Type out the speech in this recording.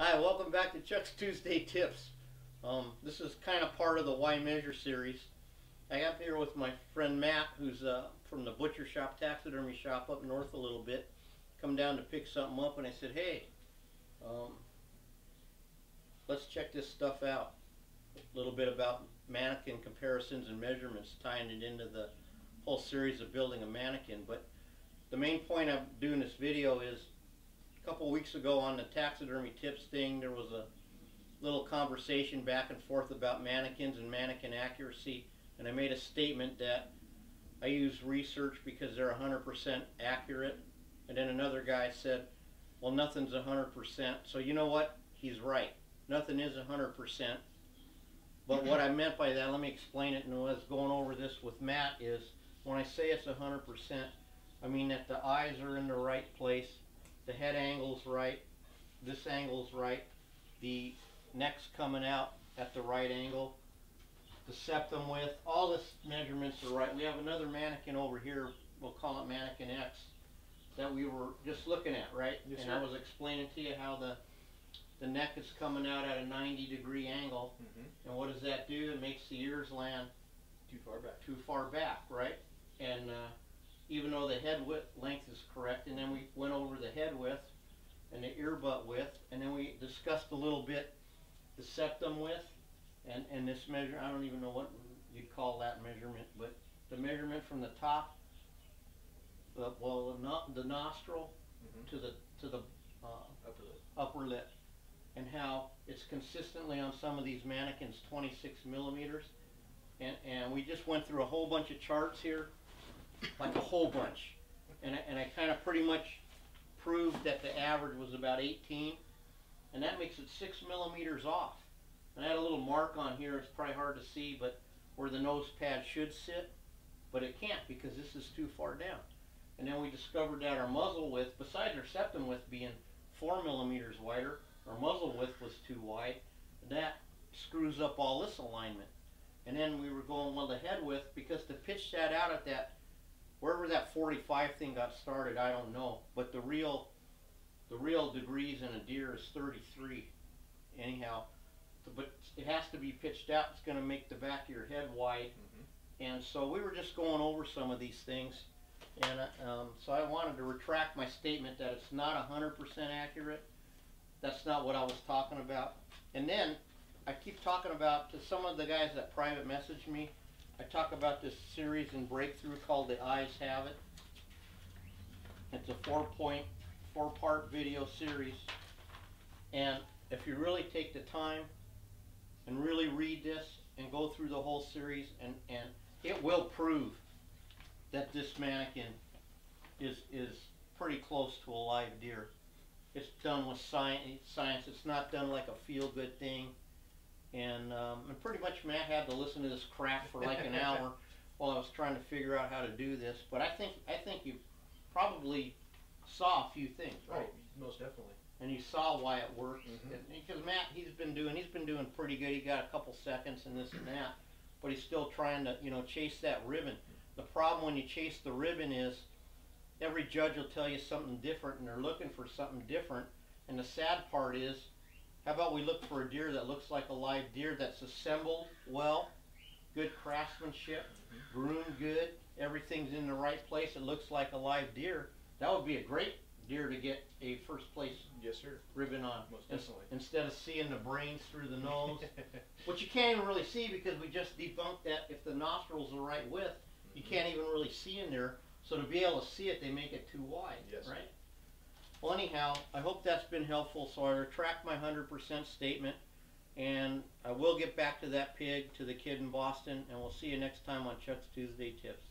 Hi, welcome back to Chuck's Tuesday Tips. This is kind of part of the Why Measure series. I got here with my friend Matt, who's from the butcher shop, taxidermy shop up north a little bit. Come down to pick something up, and I said, hey, let's check this stuff out. A little bit about mannequin comparisons and measurements, tying it into the whole series of building a mannequin. But the main point I'm doing this video is, a couple weeks ago on the taxidermy tips thing, there was a little conversation back and forth about mannequins and mannequin accuracy, and I made a statement that I use research because they're 100% accurate, and then another guy said, well, nothing's 100%. So you know what? He's right. Nothing is 100%. But what I meant by that, let me explain it, and I was going over this with Matt, is when I say it's 100%, I mean that the eyes are in the right place, the head angle's right, this angle's right, the neck's coming out at the right angle, the septum width, all this measurements are right. We have another mannequin over here, we'll call it Mannequin X, that we were just looking at, right? Yes, and sir. I was explaining to you how the neck is coming out at a 90-degree angle, and what does that do? It makes the ears land too far back, right? And even though the head width length is correct, and then we went over the head width and the ear butt width, and then we discussed a little bit the septum width and this measure. I don't even know what you'd call that measurement, but the measurement from the top, the nostril to the upper lip, and how it's consistently on some of these mannequins 26 millimeters, and we just went through a whole bunch of charts here, like a whole bunch, and I kind of pretty much proved that the average was about 18, and that makes it 6 millimeters off. And I had a little mark on here, it's probably hard to see, but where the nose pad should sit, but it can't because this is too far down. And then we discovered that our muzzle width, besides our septum width being 4 millimeters wider, our muzzle width was too wide. That screws up all this alignment. And then we were going, well, the head width, because to pitch that out at that, wherever that 45 thing got started, I don't know. But the real degrees in a deer is 33. Anyhow, but it has to be pitched out. It's going to make the back of your head wide. And so we were just going over some of these things. And so I wanted to retract my statement that it's not 100% accurate. That's not what I was talking about. And then I keep talking about, to some of the guys that private message me, I talk about this series in Breakthrough called The Eyes Have It. It's a four-part video series. And if you really take the time and really read this and go through the whole series, and it will prove that this mannequin is pretty close to a live deer. It's done with science. It's not done like a feel-good thing. And pretty much Matt had to listen to this crap for like an hour while I was trying to figure out how to do this. But I think you probably saw a few things, right? Oh, most definitely. And you saw why it works. Because Matt, he's been doing pretty good. He got a couple seconds and this and that, but he's still trying to, chase that ribbon. The problem when you chase the ribbon is every judge will tell you something different, and they're looking for something different. And the sad part is, how about we look for a deer that looks like a live deer, that's assembled well, good craftsmanship, groomed good, everything's in the right place, it looks like a live deer. That would be a great deer to get a first place ribbon on. Most definitely. Instead of seeing the brains through the nose, which you can't even really see because we just debunked that if the nostrils are the right width, you can't even really see in there. So to be able to see it, they make it too wide, right? Well, anyhow, I hope that's been helpful. So I retract my 100% statement, and I will get back to that pig, to the kid in Boston, and we'll see you next time on Chuck's Tuesday Tips.